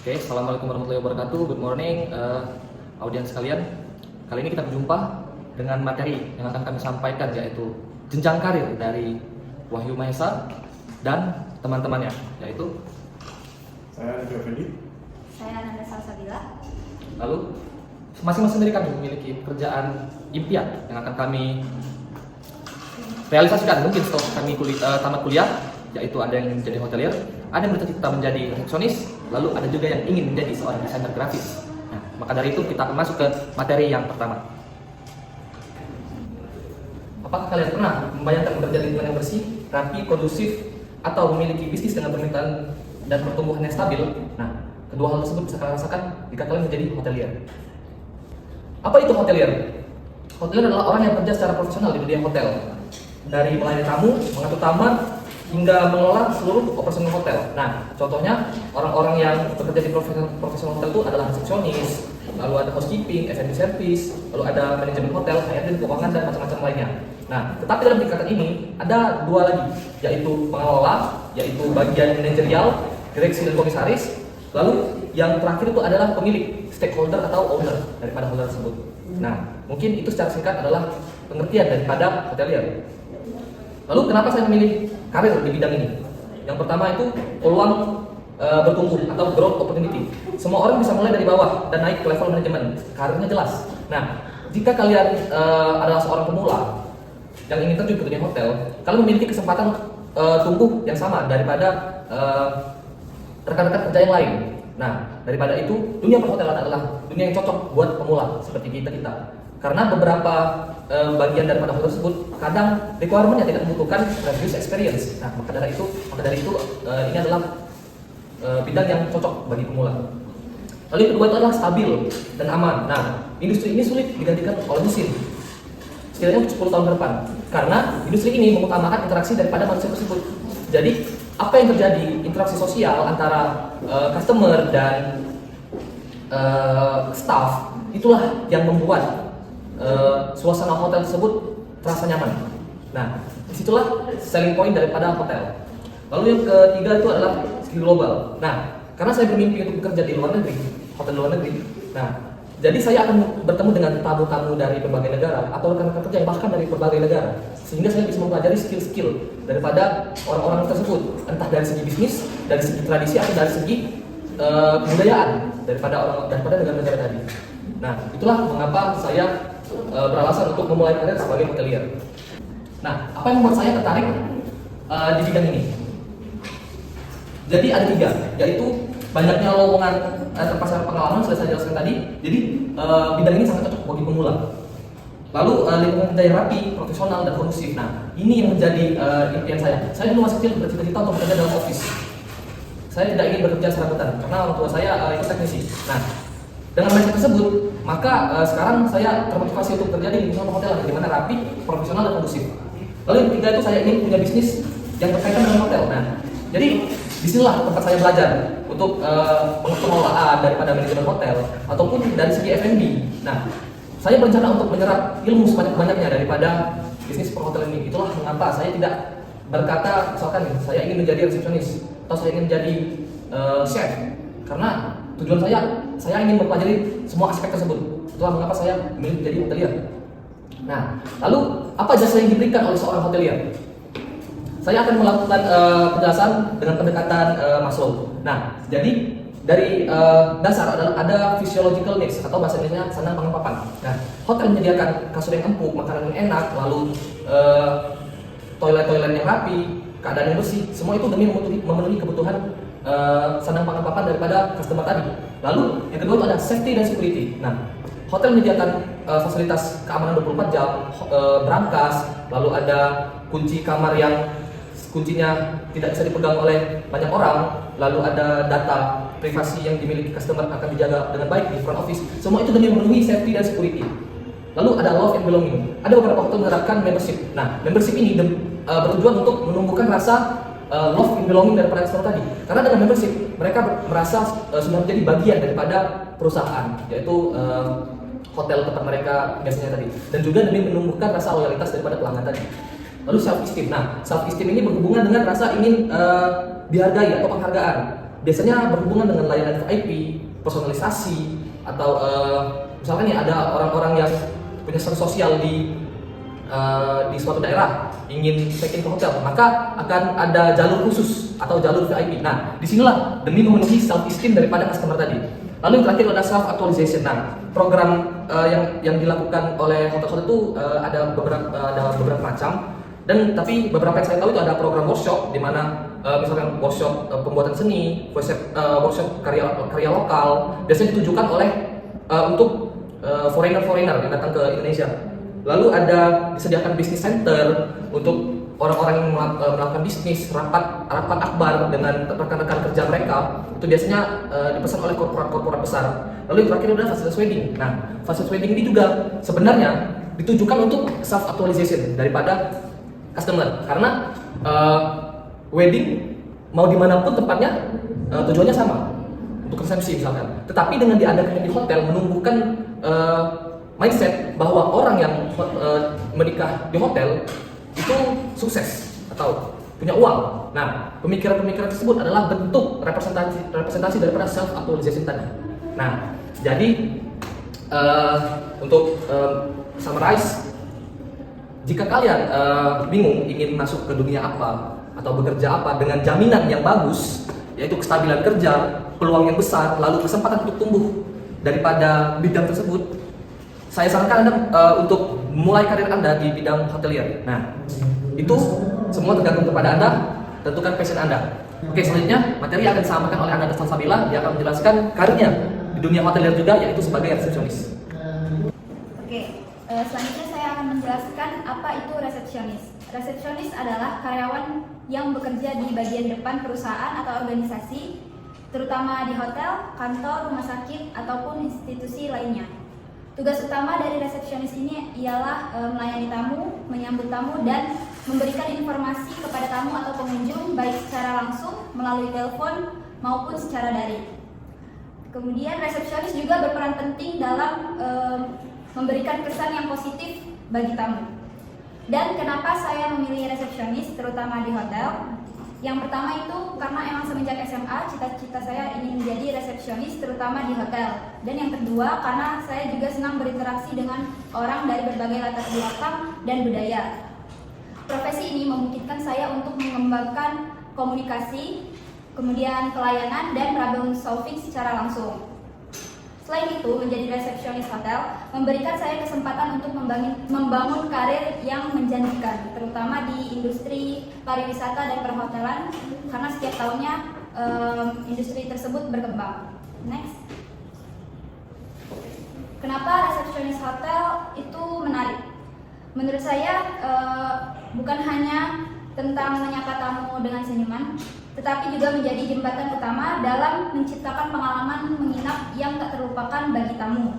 Oke, assalamualaikum warahmatullahi wabarakatuh. Good morning, audiens sekalian. Kali ini kita berjumpa dengan materi yang akan kami sampaikan, yaitu jenjang karir dari Wahyu Mahesa dan teman-temannya, yaitu Saya Andrew Fendi. Saya Ananda Salsabila. lalu masing-masing dari kami memiliki pekerjaan impian yang akan kami realisasikan mungkin setelah kami tamat kuliah, yaitu ada yang menjadi hotelier, ada yang bercita-cita menjadi resepsionis, lalu ada juga yang ingin menjadi seorang desainer grafis. Nah, maka dari itu kita akan masuk ke materi yang pertama. Apakah kalian pernah membayangkan bekerja di lingkungan yang bersih, rapi, kondusif, atau memiliki bisnis dengan permintaan dan pertumbuhan yang stabil? Nah, kedua hal tersebut bisa kalian rasakan jika kalian menjadi hotelier. Apa itu hotelier? Hotelier adalah orang yang bekerja secara profesional di dunia hotel, dari melayani tamu, mengatur taman, hingga mengelola seluruh operasional hotel. Nah, contohnya orang-orang yang bekerja di profesional hotel itu adalah resepsionis, lalu ada housekeeping, F&B service, lalu ada manajemen hotel, HRD, keuangan, dan macam-macam lainnya. Nah, tetapi dalam tingkatan ini ada dua lagi, yaitu pengelola, yaitu bagian manajerial, direksi dan komisaris, lalu yang terakhir itu adalah pemilik, stakeholder atau owner daripada hotel tersebut. Nah, mungkin itu secara singkat adalah pengertian daripada hotelier. Lalu kenapa saya memilih karir di bidang ini? Yang pertama itu peluang bertumbuh atau growth opportunity. Semua orang bisa mulai dari bawah dan naik ke level manajemen. Karirnya jelas. Nah, jika kalian adalah seorang pemula yang ingin terjun ke dunia hotel, kalian memiliki kesempatan tumbuh yang sama daripada rekan-rekan kerja yang lain. Nah, daripada itu, dunia perhotelan adalah dunia yang cocok buat pemula seperti kita. Karena beberapa bagian daripada hotel tersebut kadang requirement-nya tidak membutuhkan previous experience. Nah, maka dari itu ini adalah bidang yang cocok bagi pemula. Lalu yang kedua itu adalah stabil dan aman. Nah, industri ini sulit digantikan oleh mesin setidaknya untuk 10 tahun ke depan, karena industri ini mengutamakan interaksi daripada manusia tersebut. Jadi, apa yang terjadi, interaksi sosial antara customer dan staff, itulah yang membuat suasana hotel tersebut terasa nyaman. Nah, disitulah selling point daripada hotel. Lalu yang ketiga itu adalah skill global. Nah, karena saya bermimpi untuk bekerja di luar negeri, hotel luar negeri. Nah, jadi saya akan bertemu dengan tamu-tamu dari berbagai negara atau rekan-rekan kerja yang bahkan dari berbagai negara, sehingga saya bisa mempelajari skill-skill daripada orang-orang tersebut, entah dari segi bisnis, dari segi tradisi, atau dari segi kebudayaan daripada negara-negara tadi. Nah, itulah mengapa saya beralasan untuk memulai karir sebagai hotelier. Nah, apa yang membuat saya tertarik di bidang ini? Jadi ada 3, yaitu banyaknya lowongan terpasar pengalaman sudah saya jelaskan tadi. Jadi bidang ini sangat cocok bagi pemula. Lalu lingkungan kerja yang rapi, profesional, dan kondusif. Nah, ini yang menjadi impian saya. Saya dulu masih kecil bercita-cita untuk bekerja dalam office. Saya tidak ingin bekerja serabutan karena orang tua saya itu teknisi. Nah, dengan mindset tersebut, maka sekarang saya termotivasi untuk bekerja di lingkungan hotel di mana rapi, profesional, dan kondusif. Lalu yang ketiga itu saya ingin punya bisnis yang berkaitan dengan hotel. Nah, jadi disinilah tempat saya belajar untuk pengelolaan daripada manajemen hotel ataupun dari segi F&B. Nah, saya berencana untuk menyerap ilmu sebanyak-banyaknya daripada bisnis perhotelan ini. Itulah mengapa saya tidak berkata misalkan saya ingin menjadi resepsionis atau saya ingin menjadi chef, karena tujuan saya ingin mempelajari semua aspek tersebut. Itulah mengapa saya memilih menjadi hotelier. Nah, lalu apa jasa yang diberikan oleh seorang hotelier? Saya akan melakukan penjelasan dengan pendekatan Maslow. Nah, jadi dari dasar ada physiological needs atau bahasa Indonesia sandang pangan papan. Nah, hotel menyediakan kasur yang empuk, makanan yang enak, lalu toilet-toilet yang rapi, keadaan yang bersih. Semua itu demi memenuhi kebutuhan sandang pangan papan daripada customer tadi. Lalu yang kedua itu ada safety dan security. Nah, hotel menyediakan fasilitas keamanan 24 jam, brankas, lalu ada kunci kamar yang kuncinya tidak bisa dipegang oleh banyak orang, lalu ada data privasi yang dimiliki customer akan dijaga dengan baik di front office. Semua itu demi memenuhi safety dan security. Lalu ada love and belonging. Ada beberapa hotel menerapkan membership. Nah, membership ini bertujuan untuk menumbuhkan rasa love and belonging daripada customer tadi. Karena dengan membership, mereka merasa sudah menjadi bagian daripada perusahaan, yaitu hotel tempat mereka biasanya tadi. Dan juga demi menumbuhkan rasa loyalitas daripada pelanggan tadi. Lalu self esteem. Nah, self esteem ini berhubungan dengan rasa ingin dihargai atau penghargaan. biasanya berhubungan dengan layanan VIP, personalisasi, atau misalkan nih ada orang-orang yang punya status sosial di suatu daerah ingin check-in ke hotel, maka akan ada jalur khusus atau jalur VIP. Nah, disinilah demi memenuhi self-esteem daripada customer tadi. Lalu yang terakhir ada self-actualization. Nah, program yang dilakukan oleh hotel-hotel itu ada beberapa macam. Dan tapi beberapa yang saya tahu itu ada program workshop, di mana misalkan workshop pembuatan seni, workshop karya lokal, biasanya ditujukan oleh untuk foreigner yang datang ke Indonesia. Lalu ada disediakan business center untuk orang-orang yang melakukan bisnis, rapat akbar dengan rekan-rekan kerja mereka, itu biasanya dipesan oleh korporat besar. Lalu yang terakhir adalah fasilitas wedding. Nah, fasilitas wedding ini juga sebenarnya ditujukan untuk self-actualization daripada customer, karena wedding mau dimanapun tempatnya tujuannya sama, untuk resepsi misalkan. Tetapi dengan diadakannya di hotel menumbuhkan mindset bahwa orang yang menikah di hotel itu sukses atau punya uang. Nah, pemikiran-pemikiran tersebut adalah bentuk representasi daripada self-actualization tadi. Nah, jadi untuk summarize, jika kalian bingung ingin masuk ke dunia apa atau bekerja apa dengan jaminan yang bagus, yaitu kestabilan kerja, peluang yang besar, lalu kesempatan untuk tumbuh daripada bidang tersebut, saya sarankan Anda untuk mulai karir Anda di bidang hotelier. Nah, itu semua tergantung kepada Anda, tentukan passion Anda. Oke, selanjutnya materi akan disampaikan oleh Anda Salsabila. Dia akan menjelaskan karirnya di dunia hotelier juga, yaitu sebagai resepsionis. Oke, selanjutnya saya akan menjelaskan apa itu resepsionis. Resepsionis adalah karyawan yang bekerja di bagian depan perusahaan atau organisasi, terutama di hotel, kantor, rumah sakit, ataupun institusi lainnya. Tugas utama dari resepsionis ini ialah melayani tamu, menyambut tamu, dan memberikan informasi kepada tamu atau pengunjung baik secara langsung melalui telepon maupun secara daring. Kemudian resepsionis juga berperan penting dalam memberikan kesan yang positif bagi tamu. Dan kenapa saya memilih resepsionis terutama di hotel? Yang pertama itu karena emang semenjak SMA cita-cita saya ingin menjadi resepsionis terutama di hotel. Dan yang kedua karena saya juga senang berinteraksi dengan orang dari berbagai latar belakang dan budaya. Profesi ini memungkinkan saya untuk mengembangkan komunikasi, kemudian pelayanan dan problem solving secara langsung. Selain itu, menjadi resepsionis hotel memberikan saya kesempatan untuk membangun karir yang menjanjikan, terutama di industri pariwisata dan perhotelan, karena setiap tahunnya industri tersebut berkembang. Next. Kenapa resepsionis hotel itu menarik? Menurut saya bukan hanya tentang menyapa tamu dengan senyuman, tetapi juga menjadi jembatan utama dalam menciptakan pengalaman menginap yang tak terlupakan bagi tamu.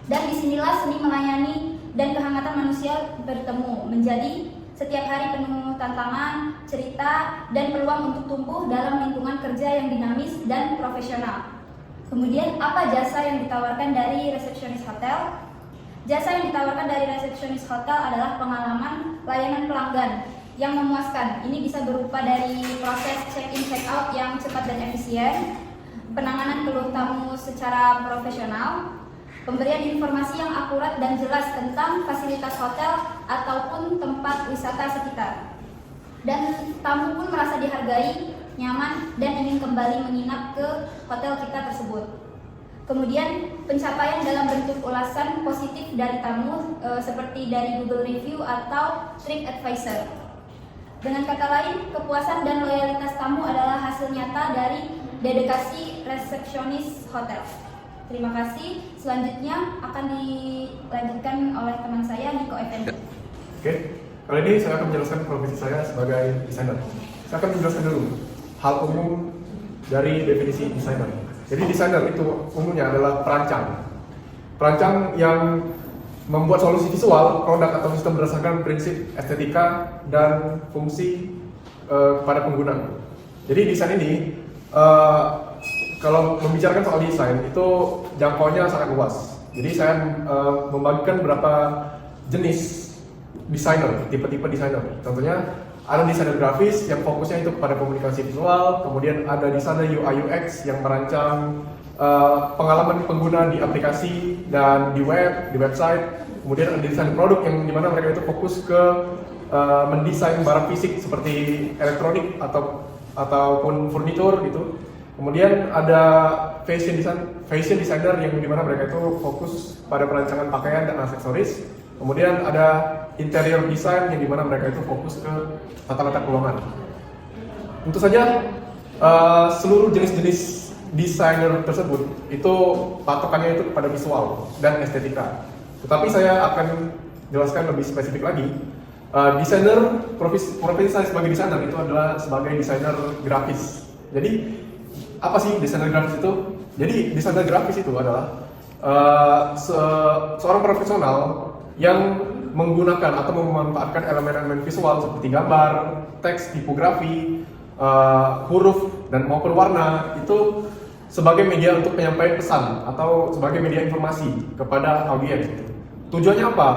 Dan disinilah seni melayani dan kehangatan manusia bertemu, menjadi setiap hari penuh tantangan, cerita, dan peluang untuk tumbuh dalam lingkungan kerja yang dinamis dan profesional. Kemudian, apa jasa yang ditawarkan dari resepsionis hotel? Jasa yang ditawarkan dari resepsionis hotel adalah pengalaman layanan pelanggan yang memuaskan. Ini bisa berupa dari proses check-in check-out yang cepat dan efisien, penanganan keluh tamu secara profesional, pemberian informasi yang akurat dan jelas tentang fasilitas hotel ataupun tempat wisata sekitar. Dan tamu pun merasa dihargai, nyaman, dan ingin kembali menginap ke hotel kita tersebut. Kemudian pencapaian dalam bentuk ulasan positif dari tamu seperti dari Google Review atau TripAdvisor. Dengan kata lain, kepuasan dan loyalitas tamu adalah hasil nyata dari dedikasi resepsionis hotel. Terima kasih. Selanjutnya akan dilanjutkan oleh teman saya, Niko Effendi. Oke, kali ini saya akan menjelaskan profesi saya sebagai desainer. Saya akan menjelaskan dulu hal umum dari definisi desainer. Jadi desainer itu umumnya adalah perancang. Perancang yang membuat solusi visual, produk atau sistem berdasarkan prinsip estetika dan fungsi pada pengguna. Jadi desain ini kalau membicarakan soal desain itu jangkauannya sangat luas. Jadi saya membagikan beberapa jenis desainer, tipe-tipe desainer. Contohnya Ada desainer grafis yang fokusnya itu kepada komunikasi visual, kemudian ada desainer UI UX yang merancang pengalaman pengguna di aplikasi dan di web, di website. Kemudian ada desain produk yang dimana mereka itu fokus ke mendesain barang fisik seperti elektronik ataupun furnitur gitu. Kemudian ada fashion designer yang dimana mereka itu fokus pada perancangan pakaian dan aksesoris. Kemudian ada interior design yang dimana mereka itu fokus ke tata letak ruangan. Tentu saja seluruh jenis-jenis desainer tersebut itu patokannya itu kepada visual dan estetika. Tetapi saya akan jelaskan lebih spesifik lagi. Desainer, profesi saya sebagai desainer itu adalah sebagai desainer grafis. Jadi apa sih desainer grafis itu? Jadi desainer grafis itu adalah seorang profesional yang menggunakan atau memanfaatkan elemen-elemen visual seperti gambar, teks, tipografi, huruf dan maupun warna itu sebagai media untuk menyampaikan pesan atau sebagai media informasi kepada audiens. Tujuannya apa?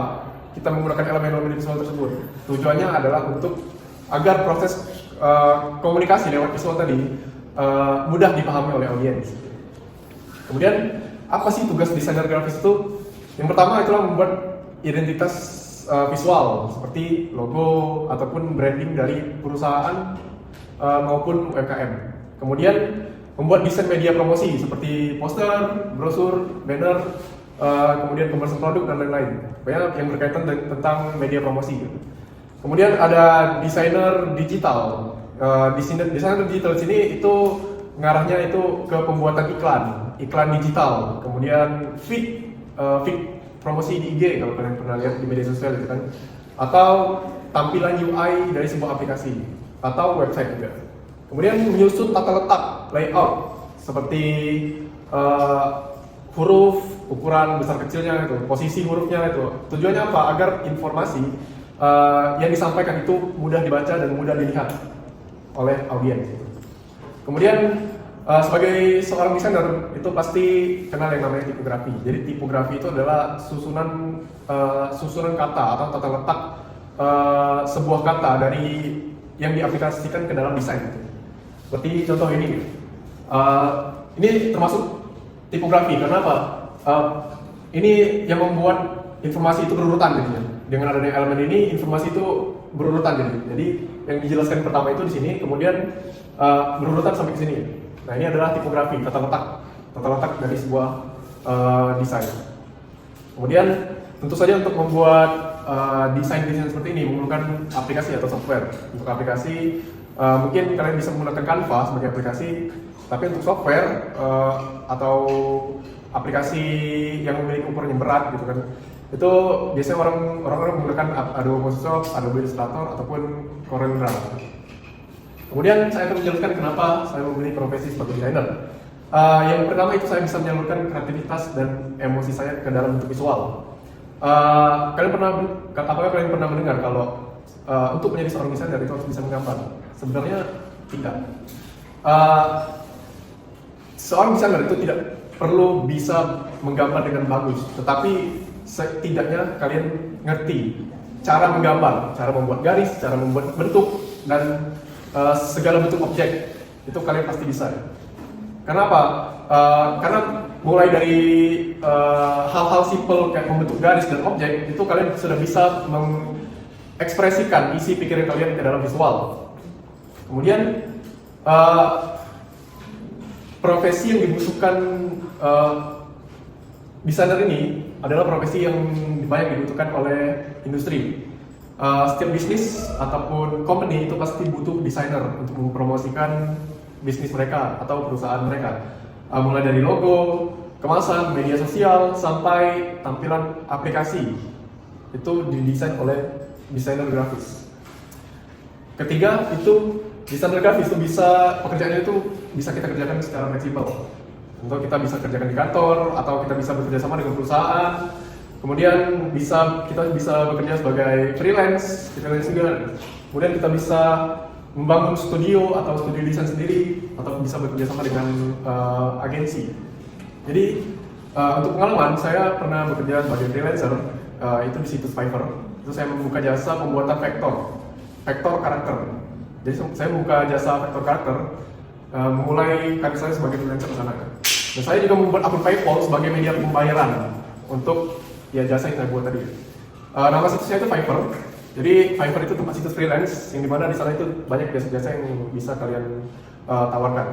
Kita menggunakan elemen-elemen visual tersebut. Tujuannya adalah untuk agar proses komunikasi lewat visual tadi mudah dipahami oleh audiens. Kemudian apa sih tugas desainer grafis itu? Yang pertama itulah membuat identitas visual seperti logo ataupun branding dari perusahaan maupun UMKM. Kemudian membuat desain media promosi seperti poster, brosur, banner, kemudian pembahasan produk dan lain-lain. Banyak yang berkaitan tentang media promosi. Kemudian ada desainer digital. Desainer digital di sini itu ngarahnya itu ke pembuatan iklan digital. Kemudian feed promosi di IG kalau kalian pernah lihat di media sosial itu kan, atau tampilan UI dari sebuah aplikasi atau website juga. Kemudian menyusun tata letak layout seperti huruf, ukuran besar kecilnya itu, posisi hurufnya itu. Tujuannya apa? Agar informasi yang disampaikan itu mudah dibaca dan mudah dilihat oleh audiens. Kemudian sebagai seorang desainer itu pasti kenal yang namanya tipografi. Jadi tipografi itu adalah susunan kata atau tata letak sebuah kata dari yang diaplikasikan ke dalam desain. Seperti contoh ini. Ini termasuk tipografi. Karena apa? Ini yang membuat informasi itu berurutan jadinya. Dengan adanya elemen ini, informasi itu berurutan jadi yang dijelaskan pertama itu di sini, kemudian berurutan sampai ke sini. Nah, ini adalah tipografi, tata letak dari sebuah desain. Kemudian tentu saja untuk membuat desain seperti ini memerlukan aplikasi atau software. Untuk aplikasi mungkin kalian bisa menggunakan Canva sebagai aplikasi, tapi untuk software atau aplikasi yang memiliki ukuran yang berat gitu kan, itu biasanya orang menggunakan Adobe Photoshop, Adobe Illustrator ataupun CorelDRAW. Kemudian saya akan menjelaskan kenapa saya memilih profesi sebagai desainer. Yang pertama itu saya bisa menyalurkan kreativitas dan emosi saya ke dalam bentuk visual. Apakah kalian pernah mendengar kalau untuk menjadi seorang desainer itu harus bisa menggambar? Sebenarnya tidak. Seorang desainer itu tidak perlu bisa menggambar dengan bagus, tetapi setidaknya kalian ngerti cara menggambar, cara membuat garis, cara membuat bentuk dan segala bentuk objek itu kalian pasti bisa. Kenapa? Karena mulai dari hal-hal simple kayak membentuk garis dan objek itu kalian sudah bisa mengekspresikan isi pikiran kalian ke dalam visual. Kemudian profesi yang dibutuhkan desainer ini adalah profesi yang banyak dibutuhkan oleh industri. Setiap bisnis ataupun company itu pasti butuh desainer untuk mempromosikan bisnis mereka atau perusahaan mereka. Mulai dari logo, kemasan, media sosial, sampai tampilan aplikasi itu didesain oleh desainer grafis. Ketiga itu desainer grafis itu pekerjaannya itu bisa kita kerjakan secara fleksibel. Untuk kita bisa kerjakan di kantor atau kita bisa bekerja sama dengan perusahaan. Kemudian kita bisa bekerja sebagai freelance juga. Kemudian kita bisa membangun studio atau studio desain sendiri atau bisa bekerja sama dengan agensi. Jadi untuk pengalaman saya pernah bekerja sebagai freelancer itu di situs Fiverr. Itu saya membuka jasa pembuatan vektor. vektor karakter. Jadi saya membuka jasa vektor karakter, memulai karir saya sebagai freelancer di sana. Dan saya juga membuat akun PayPal sebagai media pembayaran untuk ya jasa yang saya buat tadi. Nama situsnya itu Fiverr. Jadi Fiverr itu tempat situs freelance yang dimana di sana itu banyak jasa-jasa yang bisa kalian tawarkan.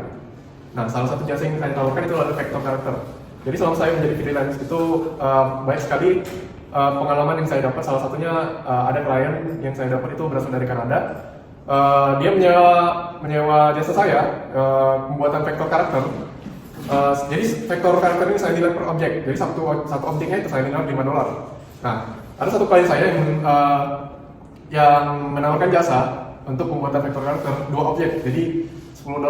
Nah, salah satu jasa yang saya tawarkan itu adalah vektor karakter. Jadi selama saya menjadi freelance itu banyak sekali pengalaman yang saya dapat. Salah satunya ada klien yang saya dapat itu berasal dari Kanada. Dia menyewa jasa saya pembuatan vektor karakter. Jadi vektor karakter ini saya nilai per objek. Jadi satu objeknya itu saya nilai $5. Nah, ada satu klien saya yang menawarkan jasa untuk pembuatan vektor karakter 2 objek. Jadi $10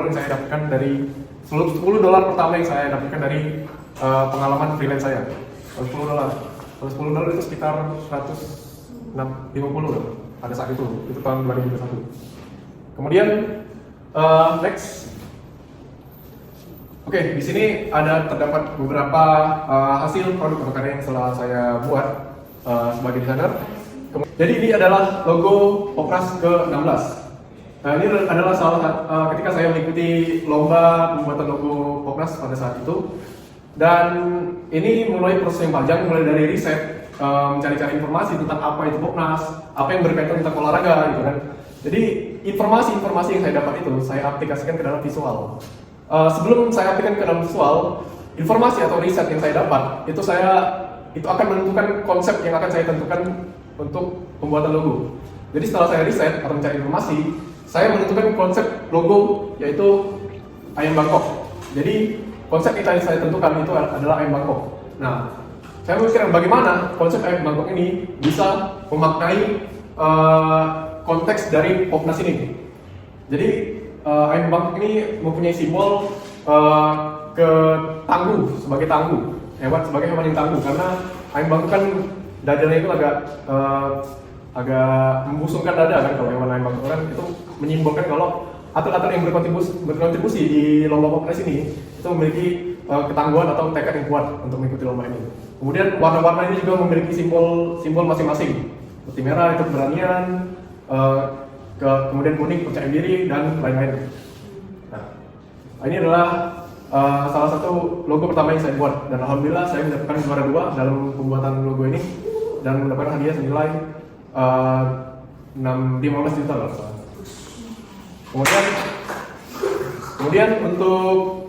yang saya dapatkan dari $10 pertama yang saya dapatkan dari pengalaman freelance saya. Kalau $10 itu sekitar 150 pada saat itu tahun 2021. Kemudian next. Oke, di sini terdapat beberapa hasil produk atau karya yang telah saya buat sebagai desainer. Jadi ini adalah logo Popnas ke-16. Nah, ini adalah ketika saya mengikuti lomba pembuatan logo Popnas pada saat itu. Dan ini mulai proses yang panjang, mulai dari riset, mencari-cari informasi tentang apa itu Popnas, apa yang berkaitan tentang olahraga gitu kan. Jadi informasi-informasi yang saya dapat itu saya aplikasikan ke dalam visual. Sebelum saya aplikasikan ke dalam visual, informasi atau riset yang saya dapat itu akan menentukan konsep yang akan saya tentukan untuk pembuatan logo. Jadi setelah saya riset atau mencari informasi, saya menentukan konsep logo yaitu ayam Bangkok. Jadi konsep yang saya tentukan itu adalah ayam Bangkok. Nah, saya memikirkan bagaimana konsep ayam Bangkok ini bisa memaknai konteks dari Popnas ini. Jadi ayam Bangkok ini mempunyai simbol sebagai tangguh, sebagai hewan yang tangguh, karena ayam Bangkok kan dadanya itu agak membusungkan dada kan. Kalau hewan ayam Bangkok kan itu menyimbolkan kalau atlet-atlet yang berkontribusi di lomba Popnas ini itu memiliki ketangguhan atau tekad yang kuat untuk mengikuti lomba ini. Kemudian warna-warna ini juga memiliki simbol masing-masing. Seperti merah itu keberanian, kemudian kuning percaya diri dan lain-lain. Nah, ini adalah salah satu logo pertama yang saya buat, dan alhamdulillah saya mendapatkan juara 2 dalam pembuatan logo ini dan mendapatkan hadiah senilai 15 juta lah. Kemudian untuk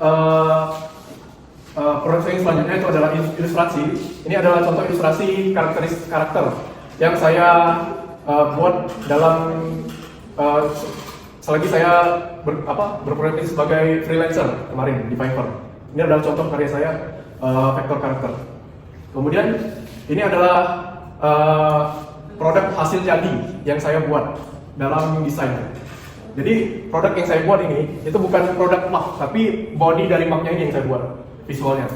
produk saya selanjutnya itu adalah ilustrasi. Ini adalah contoh ilustrasi karakter yang saya buat dalam selagi saya berprofesi sebagai freelancer kemarin di Fiverr. Ini adalah contoh karya saya vektor karakter. Kemudian ini adalah produk hasil jadi yang saya buat dalam desain. Jadi produk yang saya buat ini itu bukan produk mug, tapi body dari mugnya ini yang saya buat visualnya.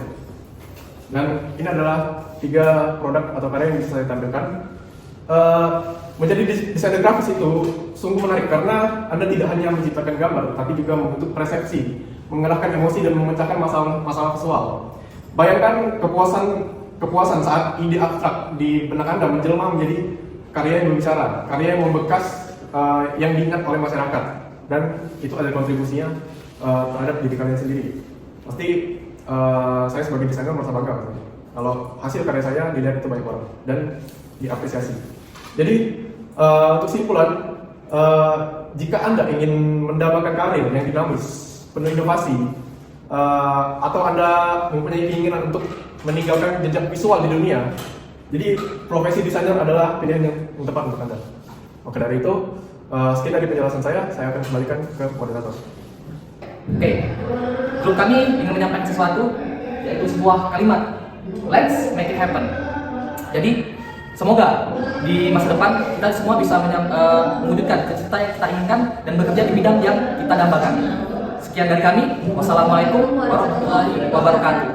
Dan ini adalah 3 produk atau karya yang bisa saya tampilkan. Menjadi desainer grafis itu sungguh menarik karena Anda tidak hanya menciptakan gambar, tapi juga membentuk persepsi, mengerahkan emosi dan memecahkan masalah visual. Bayangkan kepuasan saat ide abstrak di benak Anda menjelma menjadi karya yang berbicara, karya yang membekas, yang diingat oleh masyarakat, dan itu ada kontribusinya terhadap diri kalian sendiri. Pasti saya sebagai desainer merasa bangga kalau hasil karya saya dilihat itu banyak orang dan diapresiasi. Jadi untuk kesimpulan, jika Anda ingin mendapatkan karir yang dinamis, penuh inovasi, atau Anda mempunyai keinginan untuk meninggalkan jejak visual di dunia, jadi profesi desainer adalah pilihan yang tepat untuk Anda. Oke, dari itu sekian dari penjelasan saya akan kembalikan ke moderator. Oke, grup kami ingin menyampaikan sesuatu, yaitu sebuah kalimat, let's make it happen. Jadi semoga di masa depan kita semua bisa mewujudkan cita-cita yang kita inginkan dan bekerja di bidang yang kita dambakan. Sekian dari kami. Wassalamualaikum warahmatullahi wabarakatuh.